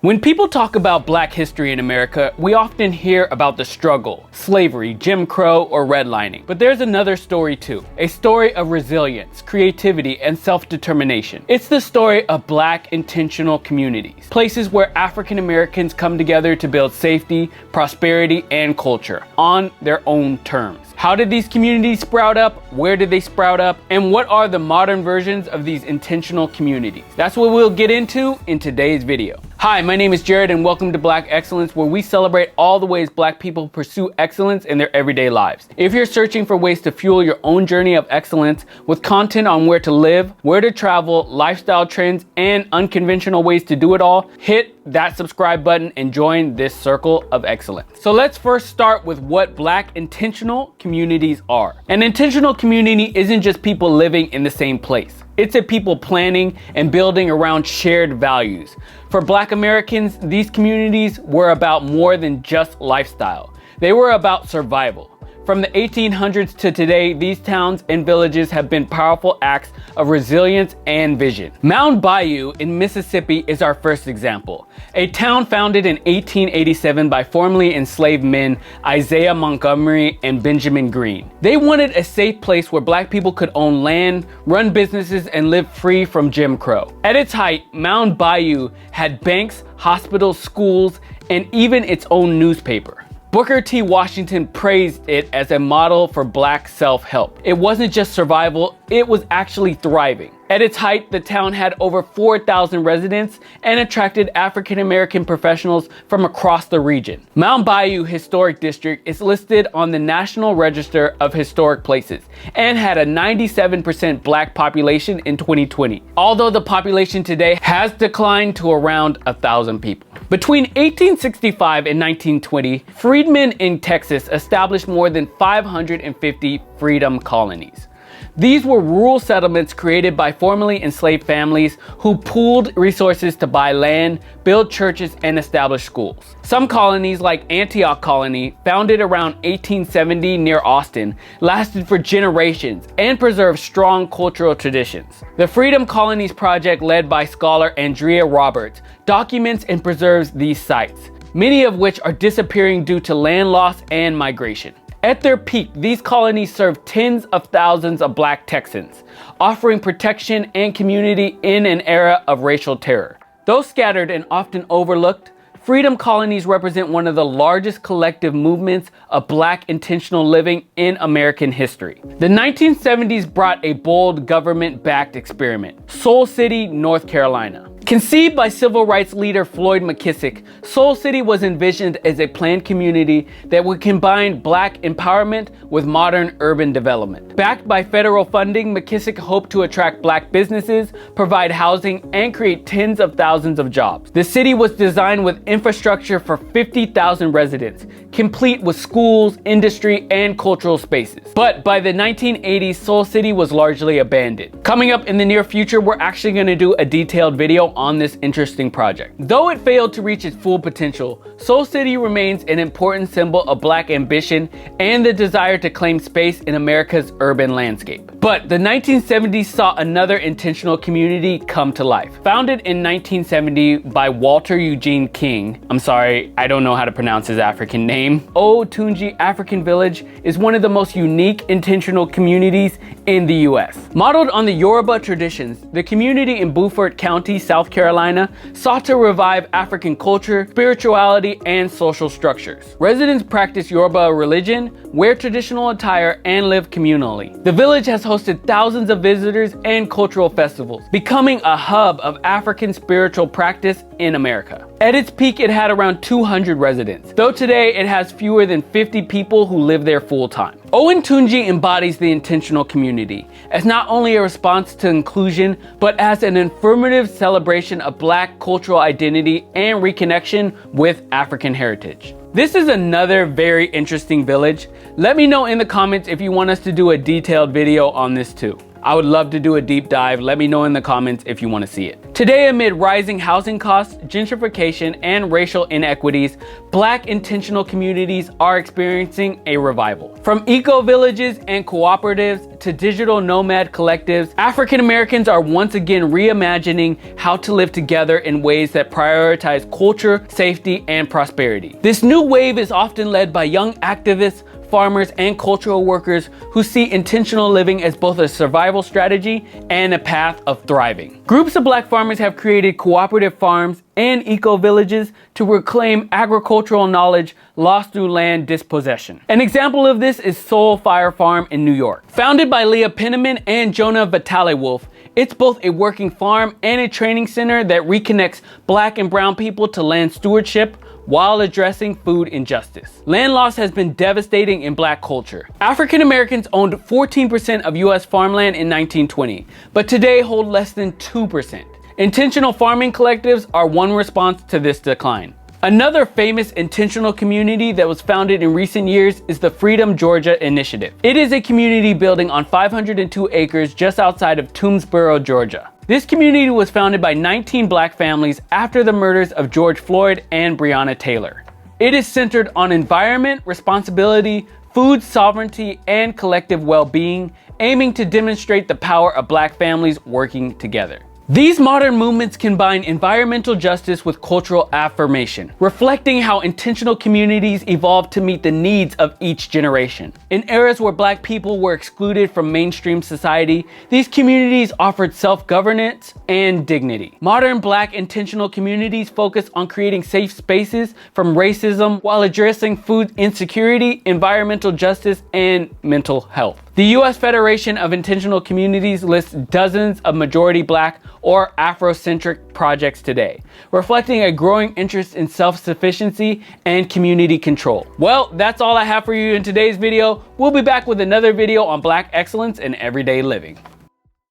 When people talk about Black history in America, we often hear about the struggle, slavery, Jim Crow, or redlining. But there's another story too. A story of resilience, creativity, and self-determination. It's the story of Black intentional communities. Places where African Americans come together to build safety, prosperity, and culture on their own terms. How did these communities sprout up? Where did they sprout up? And what are the modern versions of these intentional communities? That's what we'll get into in today's video. Hi, my name is Jared and welcome to Black Excellence, where we celebrate all the ways Black people pursue excellence in their everyday lives. If you're searching for ways to fuel your own journey of excellence with content on where to live, where to travel, lifestyle trends, and unconventional ways to do it all, hit that subscribe button and join this circle of excellence. So let's first start with what Black intentional communities are. An intentional community isn't just people living in the same place. It's a people planning and building around shared values. For Black Americans, these communities were about more than just lifestyle. They were about survival. From the 1800s to today, these towns and villages have been powerful acts of resilience and vision. Mound Bayou in Mississippi is our first example. A town founded in 1887 by formerly enslaved men Isaiah Montgomery and Benjamin Green. They wanted a safe place where Black people could own land, run businesses, and live free from Jim Crow. At its height, Mound Bayou had banks, hospitals, schools, and even its own newspaper. Booker T. Washington praised it as a model for Black self-help. It wasn't just survival, it was actually thriving. At its height, the town had over 4,000 residents and attracted African American professionals from across the region. Mound Bayou Historic District is listed on the National Register of Historic Places and had a 97% Black population in 2020, although the population today has declined to around 1,000 people. Between 1865 and 1920, freedmen in Texas established more than 550 freedom colonies. These were rural settlements created by formerly enslaved families who pooled resources to buy land, build churches, and establish schools. Some colonies, like Antioch Colony, founded around 1870 near Austin, lasted for generations and preserved strong cultural traditions. The Freedom Colonies project, led by scholar Andrea Roberts, documents and preserves these sites, many of which are disappearing due to land loss and migration. At their peak, these colonies served tens of thousands of Black Texans, offering protection and community in an era of racial terror. Though scattered and often overlooked, freedom colonies represent one of the largest collective movements of Black intentional living in American history. The 1970s brought a bold government-backed experiment, Soul City, North Carolina. Conceived by civil rights leader Floyd McKissick, Soul City was envisioned as a planned community that would combine Black empowerment with modern urban development. Backed by federal funding, McKissick hoped to attract Black businesses, provide housing, and create tens of thousands of jobs. The city was designed with infrastructure for 50,000 residents, complete with schools, industry, and cultural spaces. But by the 1980s, Soul City was largely abandoned. Coming up in the near future, we're actually going to do a detailed video on this interesting project. Though it failed to reach its full potential, Soul City remains an important symbol of Black ambition and the desire to claim space in America's urban landscape. But the 1970s saw another intentional community come to life. Founded in 1970 by Walter Eugene King, I'm sorry, I don't know how to pronounce his African name, Otunji African Village is one of the most unique intentional communities in the US. Modeled on the Yoruba traditions, the community in Beaufort County, South Carolina, sought to revive African culture, spirituality, and social structures. Residents practice Yoruba religion, wear traditional attire, and live communally. The village has hosted thousands of visitors and cultural festivals, becoming a hub of African spiritual practice in America. At its peak, it had around 200 residents, though today it has fewer than 50 people who live there full-time. Otunji embodies the intentional community as not only a response to inclusion, but as an affirmative celebration of Black cultural identity and reconnection with African heritage. This is another very interesting village. Let me know in the comments if you want us to do a detailed video on this too. I would love to do a deep dive. Let me know in the comments if you want to see it. Today, amid rising housing costs, gentrification, and racial inequities, Black intentional communities are experiencing a revival. From eco-villages and cooperatives to digital nomad collectives, African Americans are once again reimagining how to live together in ways that prioritize culture, safety, and prosperity. This new wave is often led by young activists, farmers, and cultural workers who see intentional living as both a survival strategy and a path of thriving. Groups of Black farmers have created cooperative farms and eco-villages to reclaim agricultural knowledge lost through land dispossession. An example of this is Soul Fire Farm in New York. Founded by Leah Penniman and Jonah Vitale-Wolf, it's both a working farm and a training center that reconnects Black and brown people to land stewardship while addressing food injustice. Land loss has been devastating in Black culture. African Americans owned 14% of US farmland in 1920, but today hold less than 2%. Intentional farming collectives are one response to this decline. Another famous intentional community that was founded in recent years is the Freedom Georgia Initiative. It is a community building on 502 acres just outside of Toomsboro, Georgia. This community was founded by 19 Black families after the murders of George Floyd and Breonna Taylor. It is centered on environment, responsibility, food sovereignty, and collective well-being, aiming to demonstrate the power of Black families working together. These modern movements combine environmental justice with cultural affirmation, reflecting how intentional communities evolved to meet the needs of each generation. In eras where Black people were excluded from mainstream society, these communities offered self-governance and dignity. Modern Black intentional communities focus on creating safe spaces from racism while addressing food insecurity, environmental justice, and mental health. The U.S. Federation of Intentional Communities lists dozens of majority Black or Afrocentric projects today, reflecting a growing interest in self-sufficiency and community control. Well, that's all I have for you in today's video. We'll be back with another video on Black excellence in everyday living.